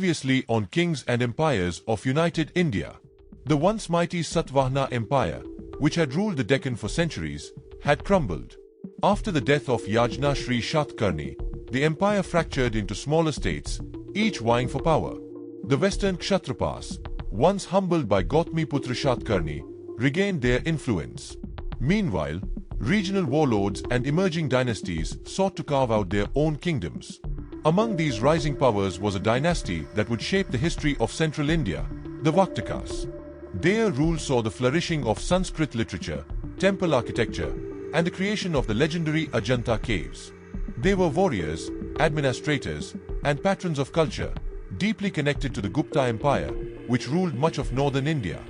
Previously on Kings and Empires of United India. The once mighty Satvahana Empire, which had ruled the Deccan for centuries, had crumbled. After the death of Yajna Shri Shatkarni, the empire fractured into smaller states, each vying for power. The western Kshatrapas, once humbled by Gautamiputra Shatkarni, regained their influence. Meanwhile, regional warlords and emerging dynasties sought to carve out their own kingdoms. Among these rising powers was a dynasty that would shape the history of central India, the Vakatakas. Their rule saw the flourishing of Sanskrit literature, temple architecture, and the creation of the legendary Ajanta Caves. They were warriors, administrators, and patrons of culture, deeply connected to the Gupta Empire, which ruled much of northern India.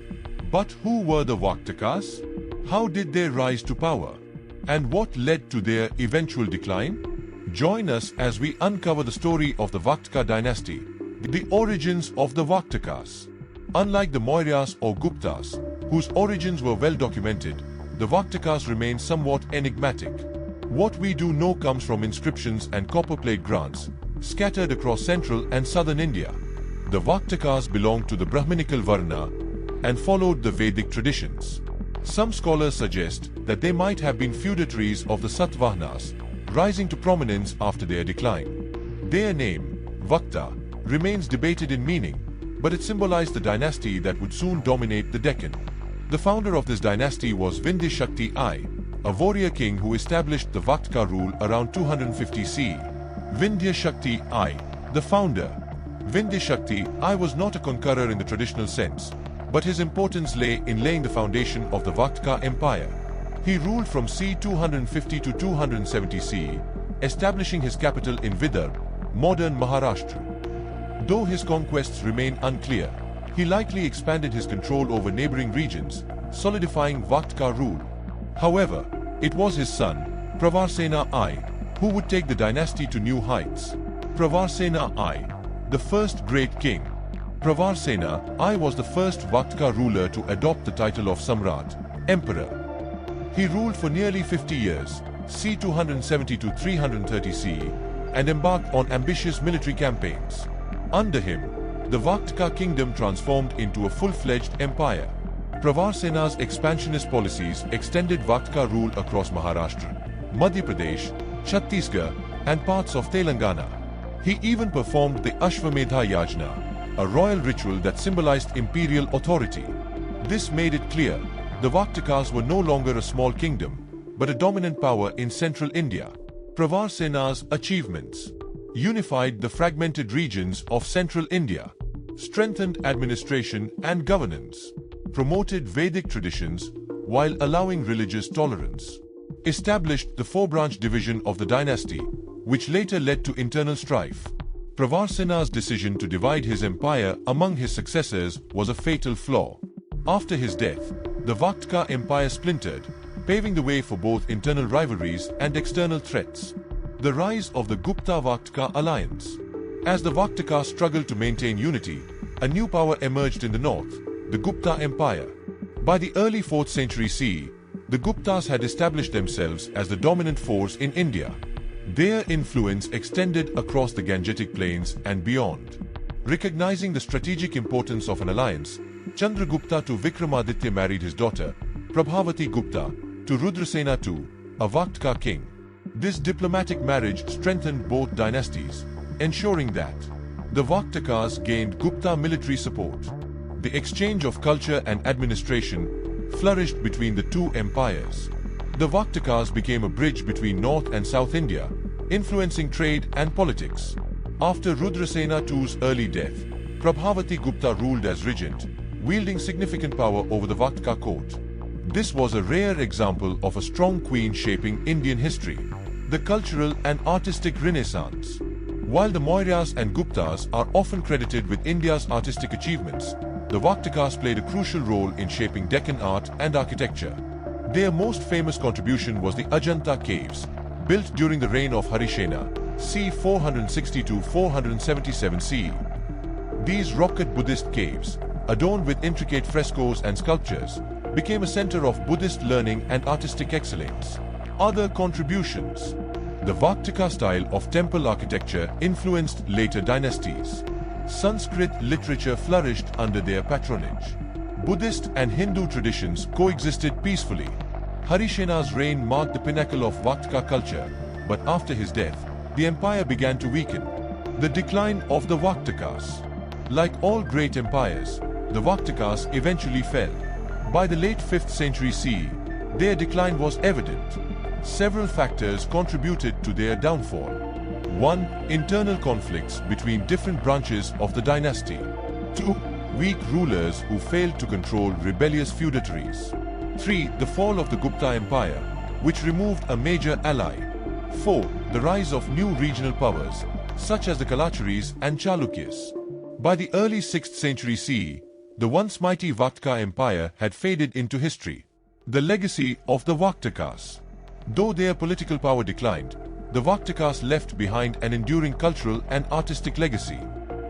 But who were the Vakatakas? How did they rise to power? And what led to their eventual decline? Join us as we uncover the story of the Vakataka Dynasty, the origins of the Vakatakas. Unlike the Mauryas or Guptas, whose origins were well documented, the Vakatakas remain somewhat enigmatic. What we do know comes from inscriptions and copperplate grants, scattered across central and southern India. The Vakatakas belonged to the Brahminical Varna and followed the Vedic traditions. Some scholars suggest that they might have been feudatories of the Satvahanas, rising to prominence after their decline. Their name, Vakta, remains debated in meaning, but it symbolized the dynasty that would soon dominate the Deccan. The founder of this dynasty was Vindhyashakti I, a warrior king who established the Vakataka rule around 250 CE. Vindhyashakti I, the founder. Vindhyashakti I was not a conqueror in the traditional sense, but his importance lay in laying the foundation of the Vakataka Empire. He ruled from c. 250 to 270 CE, establishing his capital in Vidarbha, modern Maharashtra. Though his conquests remain unclear, he likely expanded his control over neighboring regions, solidifying Vakataka rule. However, it was his son, Pravarasena I, who would take the dynasty to new heights. Pravarasena I, the first great king. Pravarasena I was the first Vakataka ruler to adopt the title of Samrat, Emperor. He ruled for nearly 50 years, c. 270 to 330 CE, and embarked on ambitious military campaigns. Under him, the Vakataka kingdom transformed into a full-fledged empire. Pravarsena's expansionist policies extended Vakataka rule across Maharashtra, Madhya Pradesh, Chhattisgarh, and parts of Telangana. He even performed the Ashwamedha Yajna, a royal ritual that symbolized imperial authority. This made it clear the Vakatakas were no longer a small kingdom, but a dominant power in central India. Pravarsena's achievements unified the fragmented regions of central India, strengthened administration and governance, promoted Vedic traditions while allowing religious tolerance, established the four-branch division of the dynasty, which later led to internal strife. Pravarsena's decision to divide his empire among his successors was a fatal flaw. After his death, the Vakataka Empire splintered, paving the way for both internal rivalries and external threats. The rise of the Gupta-Vakataka alliance. As the Vakatakas struggled to maintain unity, a new power emerged in the north, the Gupta Empire. By the early 4th century CE, the Guptas had established themselves as the dominant force in India. Their influence extended across the Gangetic plains and beyond. Recognizing the strategic importance of an alliance, Chandragupta to Vikramaditya married his daughter, Prabhavati Gupta, to Rudrasena II, a Vakataka king. This diplomatic marriage strengthened both dynasties, ensuring that the Vakatakas gained Gupta military support. The exchange of culture and administration flourished between the two empires. The Vakatakas became a bridge between North and South India, influencing trade and politics. After Rudrasena II's early death, Prabhavati Gupta ruled as regent, wielding significant power over the Vakataka court. This was a rare example of a strong queen shaping Indian history, the cultural and artistic renaissance. While the Mauryas and Guptas are often credited with India's artistic achievements, the Vakatakas played a crucial role in shaping Deccan art and architecture. Their most famous contribution was the Ajanta Caves, built during the reign of Harishena, c. 460 to 477 CE. These rock-cut Buddhist caves, adorned with intricate frescoes and sculptures, became a center of Buddhist learning and artistic excellence. Other contributions. The Vakataka style of temple architecture influenced later dynasties. Sanskrit literature flourished under their patronage. Buddhist and Hindu traditions coexisted peacefully. Harishena's reign marked the pinnacle of Vakataka culture, but after his death, the empire began to weaken. The decline of the Vakatakas. Like all great empires, the Vakatakas eventually fell. By the late 5th century CE, their decline was evident. Several factors contributed to their downfall. 1. Internal conflicts between different branches of the dynasty. 2. Weak rulers who failed to control rebellious feudatories. 3. The fall of the Gupta Empire, which removed a major ally. 4. The rise of new regional powers, such as the Kalacharis and Chalukyas. By the early 6th century CE, the once mighty Vakataka Empire had faded into history. The legacy of the Vakatakas. Though their political power declined, the Vakatakas left behind an enduring cultural and artistic legacy.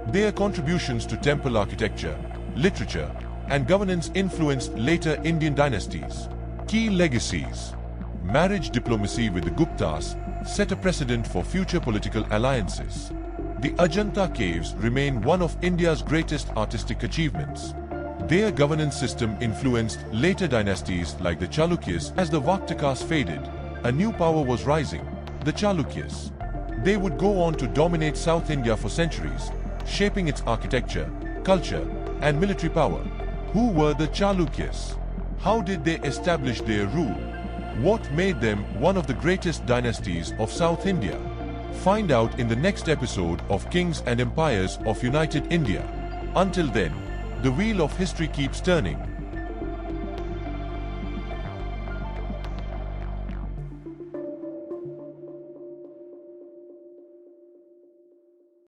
Their contributions to temple architecture, literature, and governance influenced later Indian dynasties. Key legacies. Marriage diplomacy with the Guptas set a precedent for future political alliances. The Ajanta Caves remain one of India's greatest artistic achievements. Their governance system influenced later dynasties like the Chalukyas. As the Vakatakas faded, a new power was rising, the Chalukyas. They would go on to dominate South India for centuries, shaping its architecture, culture, and military power. Who were the Chalukyas? How did they establish their rule? What made them one of the greatest dynasties of South India? Find out in the next episode of Kings and Empires of United India. Until then, the wheel of history keeps turning.